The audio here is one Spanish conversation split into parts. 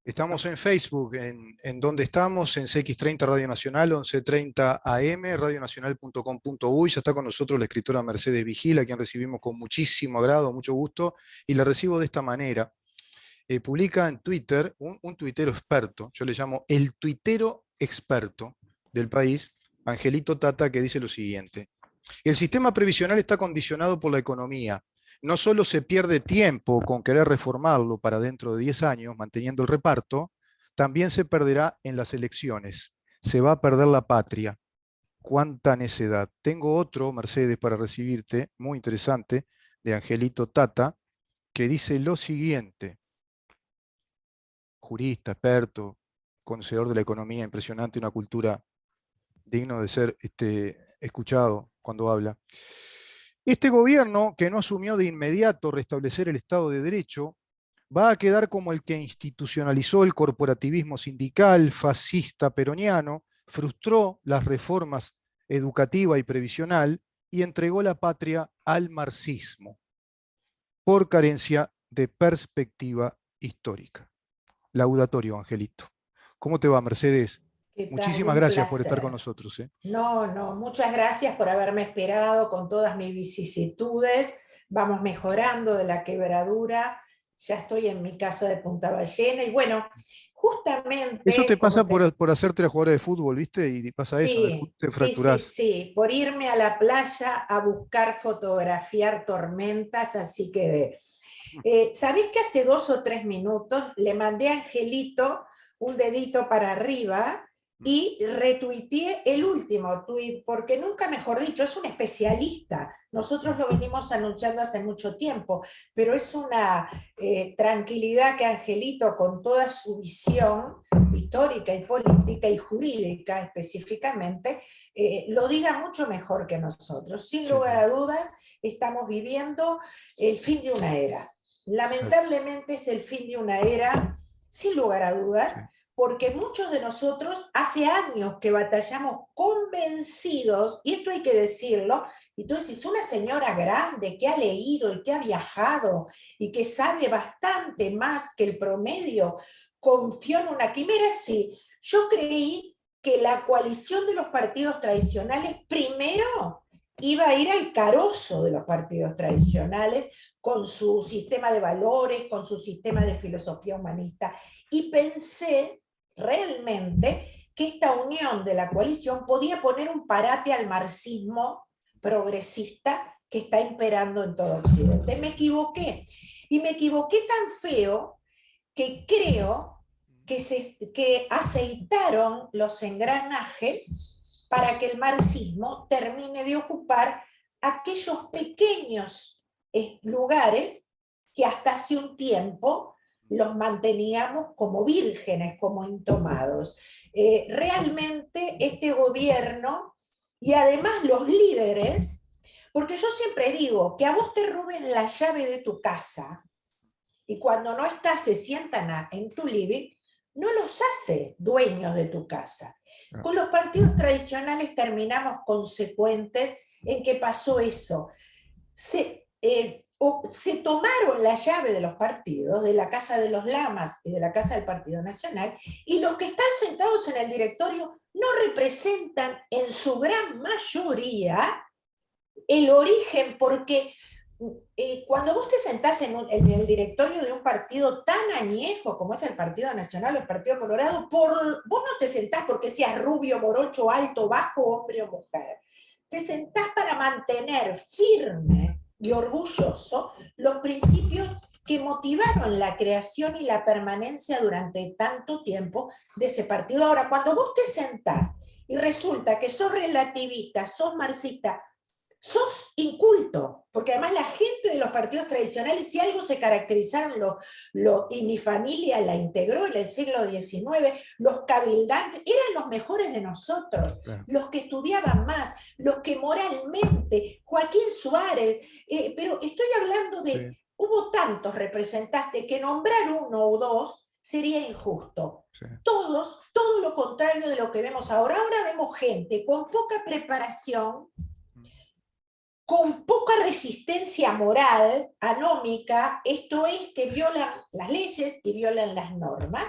Estamos en Facebook, en donde estamos, en CX30 Radio Nacional, 11:30 AM, radionacional.com.uy. Ya está con nosotros la escritora Mercedes Vigil, a quien recibimos con muchísimo agrado, mucho gusto, y la recibo de esta manera. Publica en Twitter un tuitero experto, yo le llamo el tuitero experto del país, Angelito Tata, que dice lo siguiente: el sistema previsional está condicionado por la economía. No solo se pierde tiempo con querer reformarlo para dentro de 10 años, manteniendo el reparto, también se perderá en las elecciones. Se va a perder la patria. Cuánta necedad. Tengo otro, Mercedes, para recibirte, muy interesante, de Angelito Tata, que dice lo siguiente: jurista, experto, conocedor de la economía, impresionante, una cultura digno de ser escuchado cuando habla. Este gobierno, que no asumió de inmediato restablecer el Estado de Derecho, va a quedar como el que institucionalizó el corporativismo sindical, fascista peroniano, frustró las reformas educativa y previsional y entregó la patria al marxismo por carencia de perspectiva histórica. Laudatorio, Angelito. ¿Cómo te va, Mercedes? ¿Qué tal? Muchísimas Un gracias por estar con placer. nosotros. No, muchas gracias por haberme esperado con todas mis vicisitudes. Vamos mejorando de la quebradura. Ya estoy en mi casa de Punta Ballena y bueno, Eso te justamente pasa como te... por hacerte la jugadora de fútbol, ¿viste? Y pasa eso, Sí, te fracturás. sí, por irme a la playa a buscar fotografiar tormentas, así que... ¿Sabés que hace 2 o 3 minutos le mandé a Angelito un dedito para arriba y retuiteé el último tuit? Porque nunca mejor dicho, es un especialista. Nosotros lo venimos anunciando hace mucho tiempo, pero es una tranquilidad que Angelito, con toda su visión histórica y política y jurídica específicamente, lo diga mucho mejor que nosotros. Sin Sí, lugar sí, a dudas, estamos viviendo el fin de una era. exacto. Lamentablemente es el fin de una era, sin lugar a dudas, Sí, porque muchos de nosotros hace años que batallamos convencidos, y esto hay que decirlo, y tú decís, una señora grande que ha leído y que ha viajado y que sabe bastante más que el promedio, confió en una quimera. Sí, yo creí que la coalición de los partidos tradicionales primero iba a ir al carozo de los partidos tradicionales con su sistema de valores, con su sistema de filosofía humanista. Y pensé realmente que esta unión de la coalición podía poner un parate al marxismo progresista que está imperando en todo Occidente. Me equivoqué. Y me equivoqué tan feo que creo que aceitaron los engranajes para que el marxismo termine de ocupar aquellos pequeños lugares que hasta hace un tiempo los manteníamos como vírgenes, como intomados. Realmente este gobierno y además los líderes, porque yo siempre digo que a vos te roben la llave de tu casa y cuando no estás se sientan en tu living, no los hace dueños de tu casa. claro. Con los partidos tradicionales terminamos consecuentes en que pasó eso. Se tomaron la llave de los partidos, de la Casa de los Lamas y de la Casa del Partido Nacional, y los que están sentados en el directorio no representan en su gran mayoría el origen, porque cuando vos te sentás en el directorio de un partido tan añejo como es el Partido Nacional o el Partido Colorado, vos no te sentás porque seas rubio, morocho, alto, bajo, hombre o mujer. Te sentás para mantener firme y orgulloso los principios que motivaron la creación y la permanencia durante tanto tiempo de ese partido. Ahora, cuando vos te sentás y resulta que sos relativista, sos marxista, sos inculto, porque además la gente de los partidos tradicionales, si algo se caracterizaron, y mi familia la integró en el siglo XIX, los cabildantes eran los mejores de nosotros, Claro. los que estudiaban más, los que moralmente, Joaquín Suárez, pero estoy hablando Sí, de, hubo tantos representantes que nombrar uno o dos sería injusto. sí. Todos, todo lo contrario de lo que vemos ahora. Ahora vemos gente con poca preparación, con poca resistencia moral, anómica, esto es, que violan las leyes y violan las normas,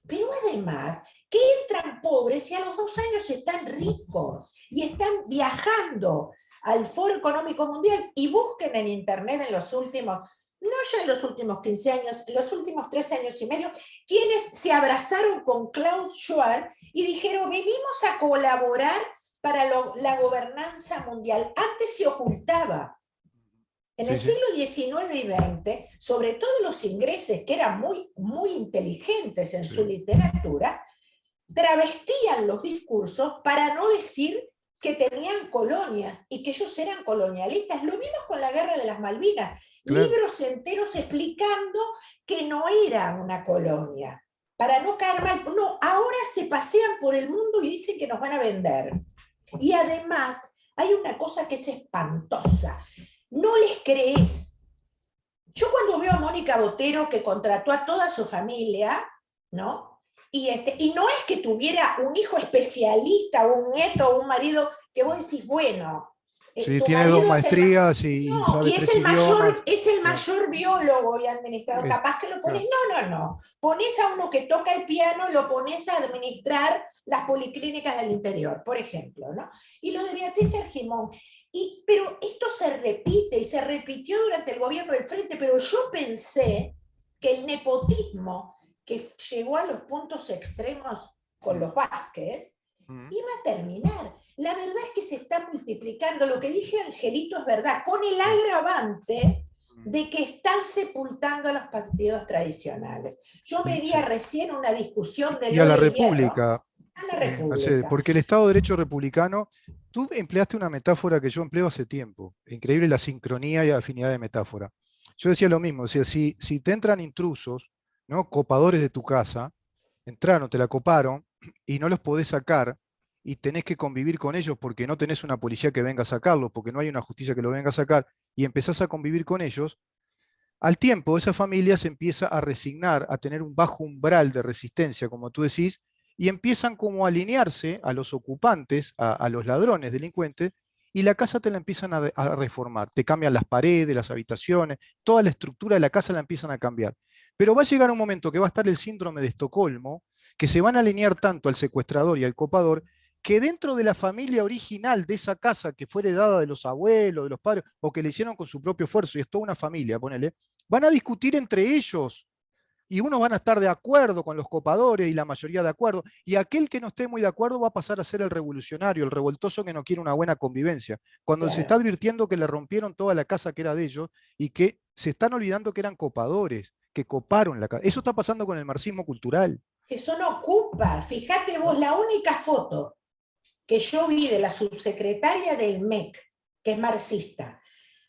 pero además que entran pobres y a los 2 años están ricos y están viajando al Foro Económico Mundial y busquen en internet en los últimos, no ya en los últimos 15 años, en los últimos 3 años y medio, quienes se abrazaron con Klaus Schwab y dijeron, venimos a colaborar para la gobernanza mundial. Antes se ocultaba. En el siglo XIX y XX, sobre todo los ingleses, que eran muy, muy inteligentes en su literatura, travestían los discursos para no decir que tenían colonias y que ellos eran colonialistas. Lo vimos con la Guerra de las Malvinas. Claro. Libros enteros explicando que no era una colonia. Para no caer mal. No, ahora se pasean por el mundo y dicen que nos van a vender. Y además, hay una cosa que es espantosa. No les crees. Yo cuando veo a Mónica Botero, que contrató a toda su familia, ¿no? Y no es que tuviera un hijo especialista, o un nieto, o un marido, que vos decís, bueno... Sí, tiene 2 maestrías y sabe 3 idiomas. Es el mayor biólogo y administrador. Capaz que lo pones... No. Pones a uno que toca el piano y lo pones a administrar las policlínicas del interior, por ejemplo, ¿no? Y lo de Beatriz Argimón. Pero esto se repite y se repitió durante el gobierno del Frente, pero yo pensé que el nepotismo que llegó a los puntos extremos con los Vázquez iba a terminar. La verdad es que se está multiplicando. Lo que dije, Angelito, es verdad, con el agravante de que están sepultando a los partidos tradicionales. Yo veía recién una discusión de... Y a la República. Porque el Estado de Derecho republicano, tú empleaste una metáfora que yo empleo hace tiempo. Increíble la sincronía y afinidad de metáfora. Yo decía lo mismo, decía, si te entran intrusos, ¿no? Copadores de tu casa, entraron, te la coparon, y no los podés sacar, y tenés que convivir con ellos porque no tenés una policía que venga a sacarlos, porque no hay una justicia que lo venga a sacar, y empezás a convivir con ellos, al tiempo esa familia se empieza a resignar, a tener un bajo umbral de resistencia, como tú decís, y empiezan como a alinearse a los ocupantes, a los ladrones, delincuentes, y la casa te la empiezan a reformar. Te cambian las paredes, las habitaciones, toda la estructura de la casa la empiezan a cambiar. Pero va a llegar un momento que va a estar el síndrome de Estocolmo, que se van a alinear tanto al secuestrador y al copador, que dentro de la familia original de esa casa que fue heredada de los abuelos, de los padres, o que le hicieron con su propio esfuerzo, y es toda una familia, ponele, van a discutir entre ellos, y unos van a estar de acuerdo con los copadores y la mayoría de acuerdo, y aquel que no esté muy de acuerdo va a pasar a ser el revolucionario, el revoltoso que no quiere una buena convivencia, cuando se está advirtiendo que le rompieron toda la casa que era de ellos y que se están olvidando que eran copadores, que coparon la casa. Eso está pasando con el marxismo cultural. Que son ocupas. Fíjate vos, la única foto que yo vi de la subsecretaria del MEC, que es marxista,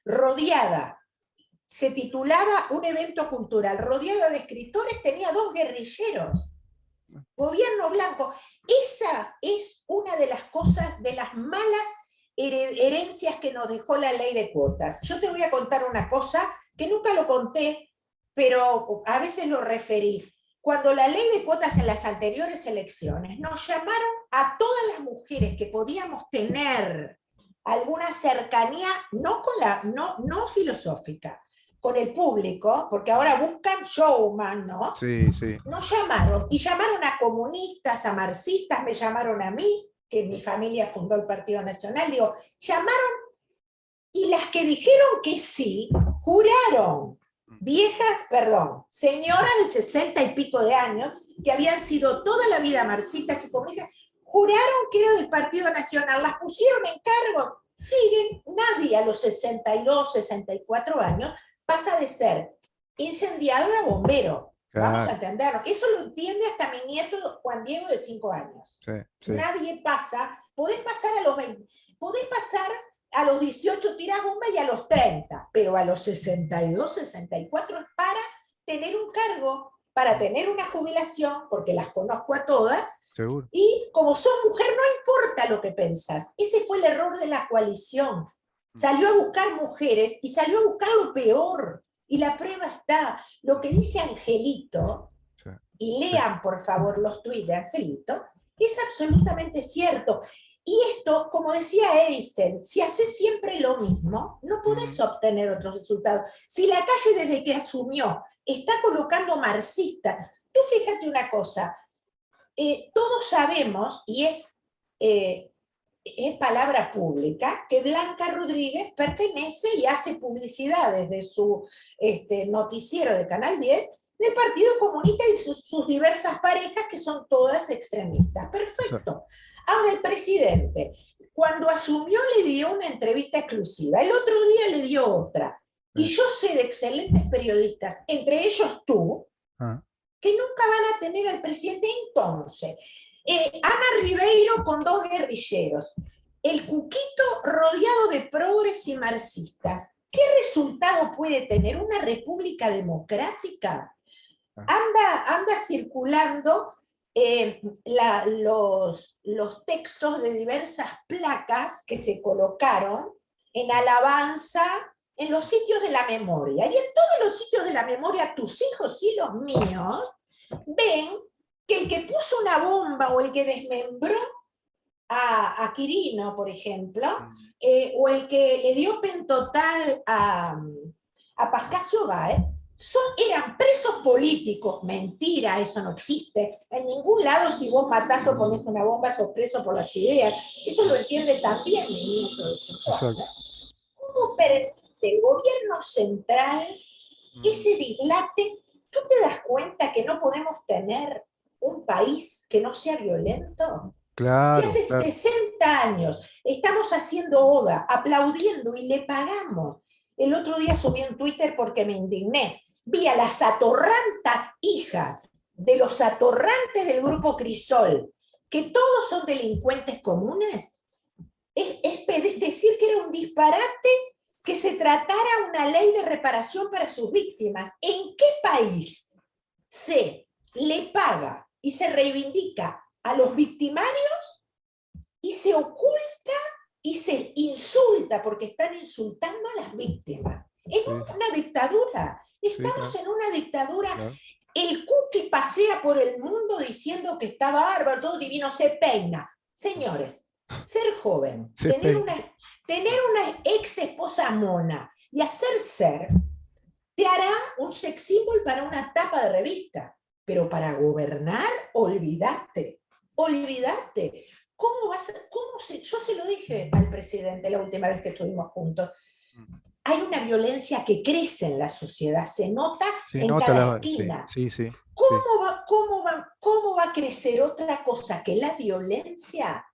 rodeada, se titulaba un evento cultural, rodeada de escritores, tenía 2 guerrilleros. Gobierno blanco. Esa es una de las cosas, de las malas herencias que nos dejó la ley de cuotas. Yo te voy a contar una cosa que nunca lo conté, pero a veces lo referí. Cuando la ley de cuotas en las anteriores elecciones nos llamaron a todas las mujeres que podíamos tener alguna cercanía, no filosófica, con el público, porque ahora buscan showman, ¿no? Sí, sí. Nos llamaron, y llamaron a comunistas, a marxistas, me llamaron a mí, que mi familia fundó el Partido Nacional, digo, llamaron, y las que dijeron que sí, juraron, señoras de 60 y pico de años, que habían sido toda la vida marxistas y comunistas, juraron que era del Partido Nacional, las pusieron en cargo, siguen, nadie a los 62, 64 años, pasa de ser incendiado a bombero. Claro. Vamos a entenderlo. Eso lo entiende hasta mi nieto Juan Diego de 5 años. Sí. Nadie pasa, podés pasar a los 20, podés pasar a los 18 tirás bomba y a los 30, pero a los 62, 64 es para tener un cargo, para tener una jubilación, porque las conozco a todas. Seguro. Y como sos mujer no importa lo que pensás. Ese fue el error de la coalición. Salió a buscar mujeres y salió a buscar lo peor. Y la prueba está. Lo que dice Angelito, sí, y lean por favor los tuits de Angelito, es absolutamente cierto. Y esto, como decía Einstein, si haces siempre lo mismo, no podés obtener otros resultados. Si la calle desde que asumió está colocando marxistas, tú fíjate una cosa, todos sabemos, y es palabra pública, que Blanca Rodríguez pertenece y hace publicidad desde su noticiero de Canal 10 del Partido Comunista y sus diversas parejas, que son todas extremistas. Perfecto. Ahora, el presidente, cuando asumió, le dio una entrevista exclusiva, el otro día le dio otra. Y yo sé de excelentes periodistas, entre ellos tú, que nunca van a tener al presidente. Entonces, Ana Ribeiro con 2 guerrilleros, el Cuquito rodeado de progres y marxistas. ¿Qué resultado puede tener una república democrática? Anda circulando los textos de diversas placas que se colocaron en alabanza en los sitios de la memoria. Y en todos los sitios de la memoria, tus hijos y los míos ven que el que puso una bomba o el que desmembró a Quirino, por ejemplo, o el que le dio pentotal a Pascasio Báez, eran presos políticos. Mentira, eso no existe. En ningún lado, si vos matás o pones una bomba, sos preso por las ideas. Eso lo entiende también el ministro de Seguridad. ¿Cómo permite el gobierno central ese dislate? ¿Tú te das cuenta que no podemos tener un país que no sea violento? Claro, si hace 60 años estamos haciendo oda, aplaudiendo y le pagamos. El otro día subí en Twitter porque me indigné. Vi a las atorrantas hijas de los atorrantes del grupo Crisol, que todos son delincuentes comunes. Es decir que era un disparate que se tratara una ley de reparación para sus víctimas. ¿En qué país se le paga y se reivindica a los victimarios y se oculta y se insulta porque están insultando a las víctimas? Es una dictadura. Estamos en una dictadura. El Cookie pasea por el mundo diciendo que está bárbaro, todo divino, se peina. Señores, ser joven, tener una ex esposa mona y hacer ser, te hará un sex symbol para una tapa de revista. Pero para gobernar, olvídate. Yo se lo dije al presidente la última vez que estuvimos juntos. Hay una violencia que crece en la sociedad, se nota en cada esquina. ¿Cómo va a crecer otra cosa que la violencia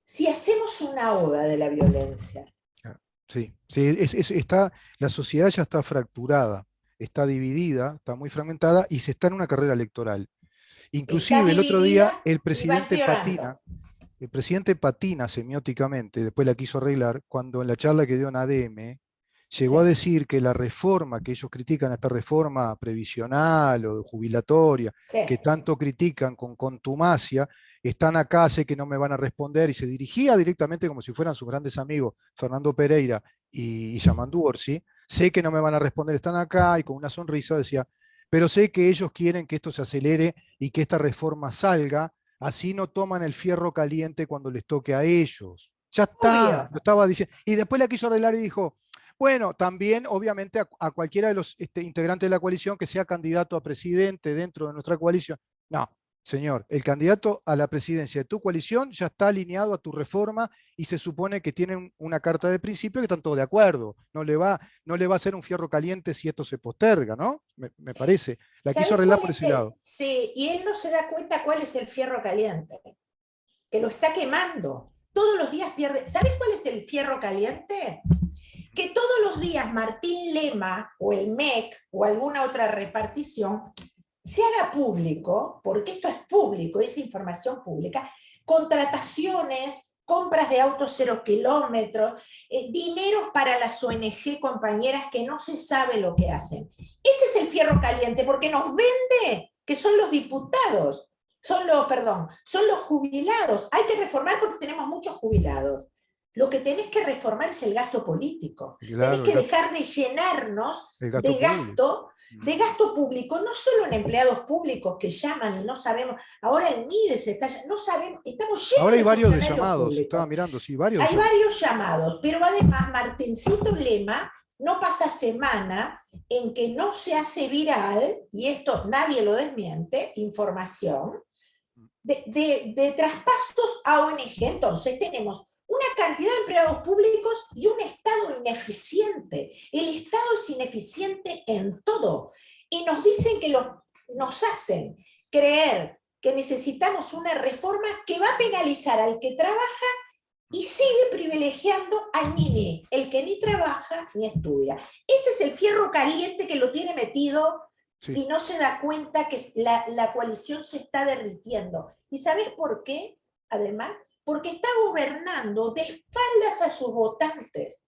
si hacemos una oda de la violencia? La sociedad ya está fracturada, está dividida, está muy fragmentada y se está en una carrera electoral. Inclusive el otro día el presidente patina semióticamente, después la quiso arreglar, cuando en la charla que dio en ADM, llegó a decir que la reforma que ellos critican, esta reforma previsional o jubilatoria, que tanto critican con contumacia, están acá, sé que no me van a responder, y se dirigía directamente como si fueran sus grandes amigos, Fernando Pereira y Yamandu Orsi, sé que no me van a responder, están acá, y con una sonrisa decía, pero sé que ellos quieren que esto se acelere y que esta reforma salga, así no toman el fierro caliente cuando les toque a ellos. Ya está, lo estaba diciendo. Y después la quiso arreglar y dijo, bueno, también obviamente a cualquiera de los integrantes de la coalición que sea candidato a presidente dentro de nuestra coalición. No, señor, el candidato a la presidencia de tu coalición ya está alineado a tu reforma y se supone que tienen una carta de principio que están todos de acuerdo. No le va a hacer un fierro caliente si esto se posterga, ¿no? Me parece. La quiso arreglar por ese lado. Sí, y él no se da cuenta cuál es el fierro caliente, que lo está quemando. Todos los días pierde. ¿Sabes cuál es el fierro caliente? Que todos los días Martín Lema o el MEC o alguna otra repartición se haga público, porque esto es público, es información pública, contrataciones, compras de autos 0 kilómetros, dineros para las ONG compañeras que no se sabe lo que hacen. Ese es el fierro caliente, porque nos vende que son los diputados, son los jubilados. Hay que reformar porque tenemos muchos jubilados. Lo que tenés que reformar es el gasto político. Claro, tenés que dejar de llenarnos de gasto público, no solo en empleados públicos que llaman y no sabemos. Ahora el MIDES está, no sabemos, estamos llenos. Ahora hay varios de llamados, estaba mirando, sí, varios. Hay varios llamados, pero además Martincito Lema no pasa semana en que no se hace viral, y esto nadie lo desmiente, información, de traspasos a ONG. Entonces tenemos una cantidad de empleados públicos y un Estado ineficiente. El Estado es ineficiente en todo. Y nos dicen que nos hacen creer que necesitamos una reforma que va a penalizar al que trabaja y sigue privilegiando al nini, el que ni trabaja ni estudia. Ese es el fierro caliente que lo tiene metido y no se da cuenta que la coalición se está derritiendo. ¿Y sabes por qué? Además, porque está gobernando de espaldas a sus votantes.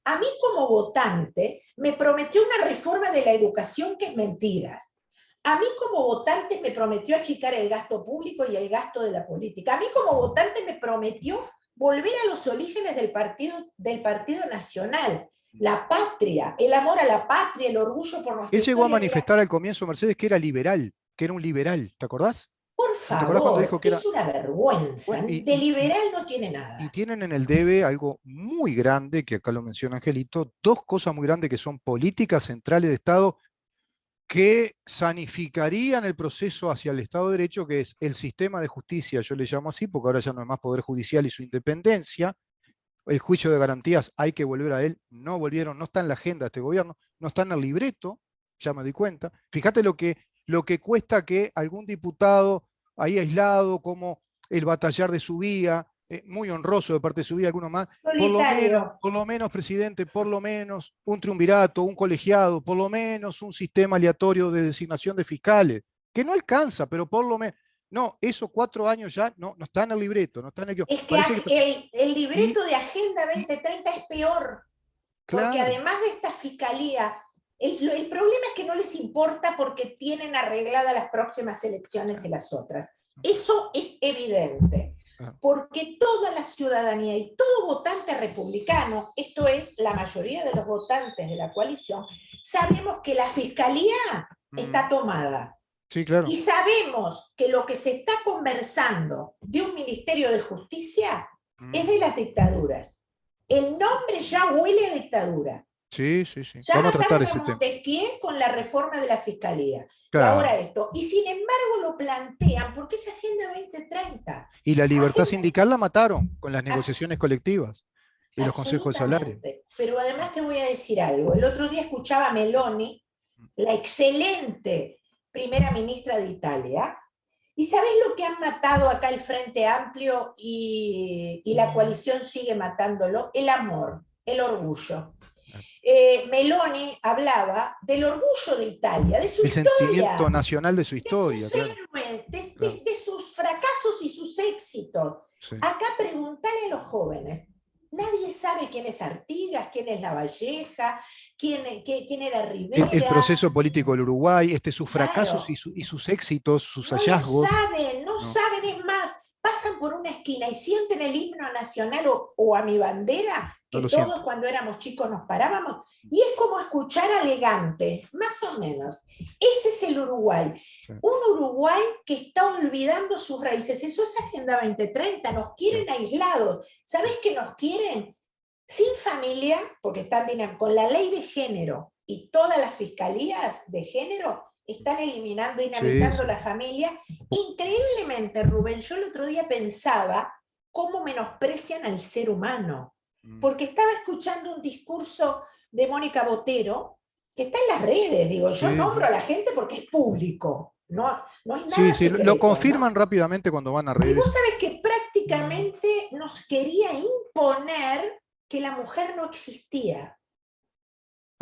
A mí como votante me prometió una reforma de la educación que es mentiras. A mí como votante me prometió achicar el gasto público y el gasto de la política. A mí como votante me prometió volver a los orígenes del Partido Nacional, la patria, el amor a la patria, el orgullo por nuestra Él llegó a historia. manifestar al comienzo, Mercedes, que era liberal, que era un liberal, ¿te acordás? Por ¿No te acordás cuando favor, dijo que era? es una vergüenza. Bueno, De liberal no tiene nada. y tienen en el debe algo muy grande, que acá lo menciona Angelito, dos cosas muy grandes que son políticas centrales de Estado que sanificarían el proceso hacia el Estado de Derecho, que es el sistema de justicia, yo le llamo así, porque ahora ya no es más Poder Judicial y su independencia. El juicio de garantías hay que volver a él, no volvieron, no está en la agenda de este gobierno, no está en el libreto, ya me di cuenta. Fíjate lo que cuesta que algún diputado ahí aislado, como el batallar de su vía, muy honroso de parte de su vía, algunos más, Solitario. por lo menos, presidente, por lo menos un triunvirato, un colegiado, por lo menos un sistema aleatorio de designación de fiscales, que no alcanza, pero por lo menos. No, esos 4 años ya no está en el libreto, no está en el... Es que Parece que el y, libreto de Agenda y 2030 es peor, porque claro, además de esta fiscalía, el problema es que no les importa porque tienen arregladas las próximas elecciones y las otras. Eso es evidente, porque toda la ciudadanía y todo votante republicano, esto es la mayoría de los votantes de la coalición, sabemos que la fiscalía está tomada. Sí, claro. Y sabemos que lo que se está conversando de un Ministerio de Justicia es de las dictaduras. El nombre ya huele a dictadura. Sí, sí, sí. Ya Vamos a tratar mataron ese a tema. Montesquieu con la reforma de la fiscalía. Y Claro. ahora esto. Y sin embargo lo plantean porque es Agenda 2030. Y la libertad Agenda... sindical la mataron con las negociaciones colectivas y los consejos de salario. Pero además te voy a decir algo. El otro día escuchaba a Meloni, la excelente primera ministra de Italia, y ¿sabés lo que han matado acá el Frente Amplio y la coalición sigue matándolo? El amor, el orgullo. Meloni hablaba del orgullo de Italia, de su historia. El sentimiento nacional de su historia. De sus héroes, de sus fracasos y sus éxitos. Sí. Acá preguntale a los jóvenes. Nadie sabe quién es Artigas, quién es Lavalleja, quién era Rivera. El proceso político del Uruguay, sus fracasos claro. y sus éxitos, sus no hallazgos. No saben, es más, pasan por una esquina y sienten el himno nacional o a mi bandera, que No todos siento. cuando éramos chicos nos parábamos, y es como escuchar a Elegante, más o menos. Ese es el Uruguay. Sí. Un Uruguay que está olvidando sus raíces. Eso es Agenda 2030, nos quieren aislados. ¿Sabés qué nos quieren? Sin familia, porque están con la ley de género y todas las fiscalías de género están eliminando, inamitando la familia. Increíblemente, Rubén, yo el otro día pensaba cómo menosprecian al ser humano, porque estaba escuchando un discurso de Mónica Botero, que está en las redes, digo, yo nombro a la gente porque es público, no es nada secreto, lo confirman rápidamente cuando van a redes. Y vos sabés que prácticamente nos quería imponer que la mujer no existía.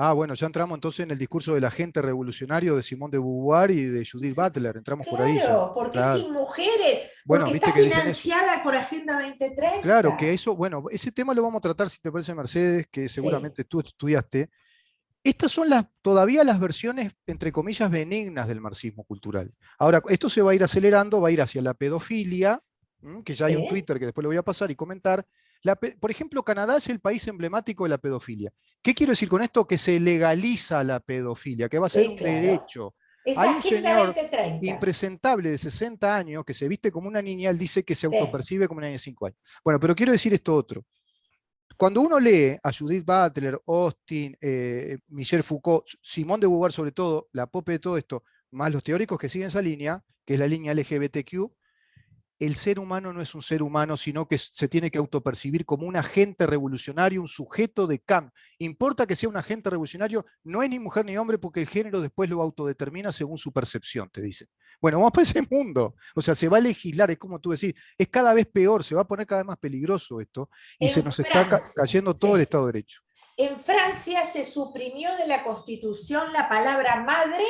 Ah, bueno, ya entramos entonces en el discurso del agente revolucionario de Simone de Beauvoir y de Judith Butler, entramos por ahí ya. Claro, porque sin mujeres, porque bueno, está financiada por Agenda 2030. Claro, que eso, bueno, ese tema lo vamos a tratar, si te parece, Mercedes, que seguramente tú estudiaste. Estas son todavía las versiones, entre comillas, benignas del marxismo cultural. Ahora, esto se va a ir acelerando, va a ir hacia la pedofilia, que ya hay un Twitter que después lo voy a pasar y comentar. Por ejemplo, Canadá es el país emblemático de la pedofilia. ¿Qué quiero decir con esto? Que se legaliza la pedofilia, que va a ser un derecho. Hay un señor impresentable de 60 años que se viste como una niña, él dice que se autopercibe como una niña de 5 años. Bueno, pero quiero decir esto otro. Cuando uno lee a Judith Butler, Austin, Michel Foucault, Simone de Beauvoir sobre todo, la Pope de todo esto, más los teóricos que siguen esa línea, que es la línea LGBTQ, el ser humano no es un ser humano, sino que se tiene que autopercibir como un agente revolucionario, un sujeto de cambio. Importa que sea un agente revolucionario, no es ni mujer ni hombre, porque el género después lo autodetermina según su percepción, te dicen. Bueno, vamos para ese mundo. O sea, se va a legislar, es como tú decís, es cada vez peor, se va a poner cada vez más peligroso esto, y se En nos está Francia, cayendo todo el sí. Estado de Derecho. En Francia se suprimió de la Constitución la palabra madre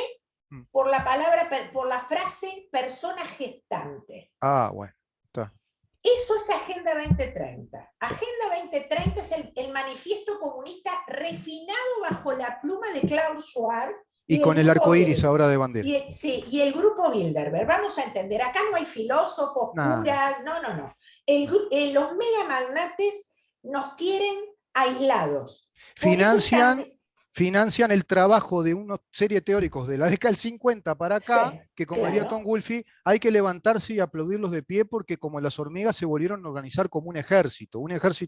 Mm. por la frase persona gestante. Ah, bueno, está. Eso es Agenda 2030. Sí. Agenda 2030 es el manifiesto comunista refinado bajo la pluma de Klaus Schwab Y y el con el grupo arco iris Bilderberg. ahora de bandera. Sí, y el grupo Bilderberg. Vamos a entender, acá no hay filósofos, Nada. curas, no, no, no. Los megamagnates nos quieren aislados. Por eso están... Financian el trabajo de una serie de teóricos de la década del 50 para acá, Sí, que como diría Tom claro. Wolfe, hay que levantarse y aplaudirlos de pie porque como las hormigas se volvieron a organizar como un ejército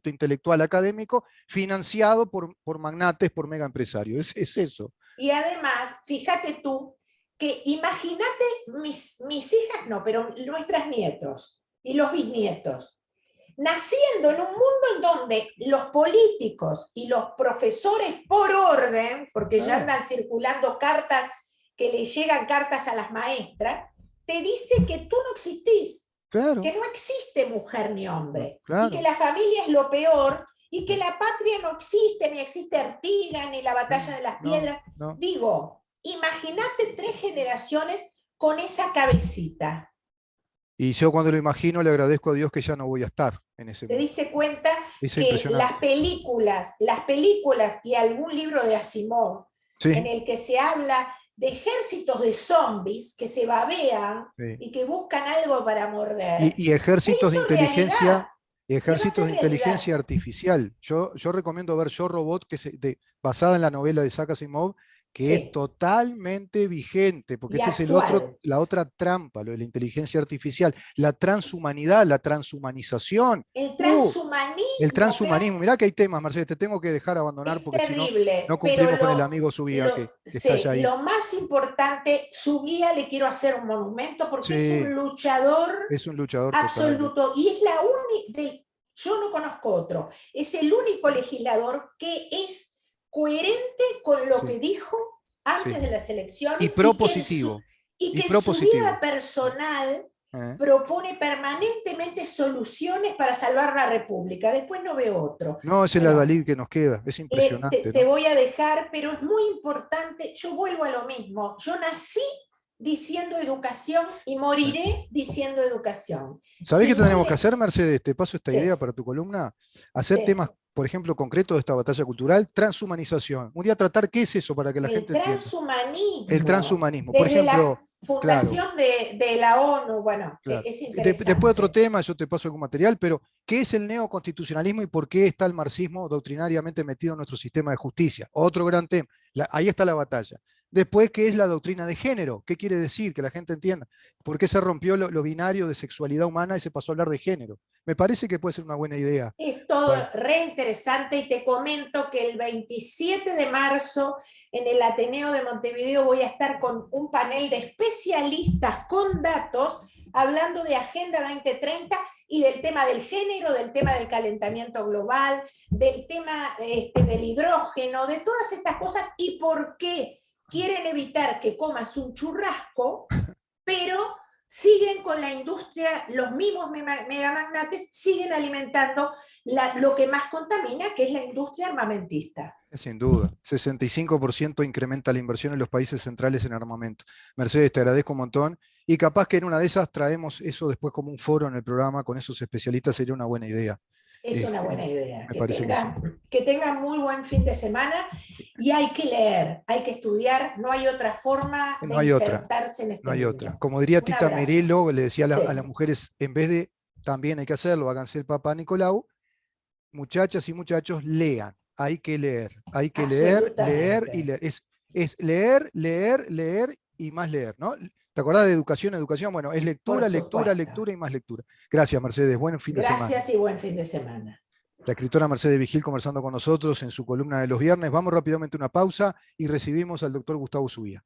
intelectual académico financiado por magnates, por mega empresarios. Es eso. Y además, fíjate tú, que imagínate mis hijas, no, pero nuestras nietos y los bisnietos, naciendo en un mundo en donde los políticos y los profesores por orden, porque ya Claro, andan circulando cartas, que le llegan cartas a las maestras, te dice que tú no existís, claro, que no existe mujer ni hombre, y que claro. la familia es lo peor, y que la patria no existe, ni existe Artigas, ni la batalla de las No, piedras. no. Digo, imagínate 3 generaciones con esa cabecita. Y yo cuando lo imagino le agradezco a Dios que ya no voy a estar en ese ¿Te mundo. diste cuenta Es que impresionante. las películas y algún libro de Asimov en Sí, el que se habla de ejércitos de zombies que se babean sí. y que buscan algo para morder, Y se ejércitos de hizo realidad, inteligencia, se va a ejércitos hacer de realidad. inteligencia artificial. Yo recomiendo ver Yo Robot, basada en la novela de Isaac Asimov, que es Sí, totalmente vigente, porque y ese es actual. la otra trampa, lo de la inteligencia artificial, la transhumanidad, la transhumanización. El Uh, el transhumanismo, claro, transhumanismo. Mirá que hay temas, Mercedes, te tengo que dejar abandonar es porque si no, no terrible, pero cumplimos con el amigo Subía que está sí, ya ahí. lo más importante, su guía le quiero hacer un monumento porque es Sí, un luchador es un luchador total. absoluto y es la única, yo no conozco otro, es el único legislador que es coherente con lo Sí, que dijo sí. antes de las Y elecciones propositivo. y Y que en su vida propositivo. personal ¿Eh? propone permanentemente soluciones para salvar la República. Después no veo otro. No, es el Bueno, adalid que nos queda. Es impresionante, te ¿no? voy a dejar, pero es muy importante, yo vuelvo a lo mismo, yo nací diciendo educación y Sí. moriré diciendo educación. ¿Sabés qué Si no tenemos que le... hacer, Mercedes? Te paso esta idea Sí, para tu columna. Hacer sí. temas, por ejemplo, concretos de esta batalla cultural, transhumanización. Un día tratar qué es eso para que la El gente entienda. El transhumanismo, transhumanismo. Por desde la ejemplo, claro, fundación de la ONU, bueno, claro. es Después otro interesante. tema, yo te paso algún material, pero ¿qué es el neoconstitucionalismo y por qué está el marxismo doctrinariamente metido en nuestro sistema de justicia? Otro gran tema. Ahí está la batalla. Después, ¿qué es la doctrina de género? ¿Qué quiere decir? Que la gente entienda. ¿Por qué se rompió lo binario de sexualidad humana y se pasó a hablar de género? Me parece que puede ser una buena idea. Es todo Para... re interesante y te comento que el 27 de marzo en el Ateneo de Montevideo voy a estar con un panel de especialistas con datos hablando de Agenda 2030 y del tema del género, del tema del calentamiento global, del tema del hidrógeno, de todas estas cosas y por qué quieren evitar que comas un churrasco, pero siguen con la industria, los mismos megamagnates siguen alimentando lo que más contamina, que es la industria armamentista. Sin duda, 65% incrementa la inversión en los países centrales en armamento. Mercedes, te agradezco un montón. Y capaz que en una de esas traemos eso después como un foro en el programa con esos especialistas, sería una buena idea. Es una buena idea. Me parece que sí. Que tengan muy buen fin de semana y hay que leer, hay que estudiar, no hay otra forma de No hay otra, insertarse en no este hay otra. mundo. Como diría Un Tita abrazo. Merelo, le decía a las Sí, mujeres, en vez de también hay que hacerlo, háganse el Papa Nicolau, muchachas y muchachos, lean. Hay que leer, hay que leer, leer y absolutamente. leer. Es leer, leer, leer y más leer, ¿no? ¿Te acordás de educación, educación? Bueno, es Por lectura, lectura, supuesto. lectura y más lectura. Gracias, Mercedes. Buen fin de semana. Gracias y buen fin de semana. La escritora Mercedes Vigil conversando con nosotros en su columna de los viernes. Vamos rápidamente a una pausa y recibimos al doctor Gustavo Subía.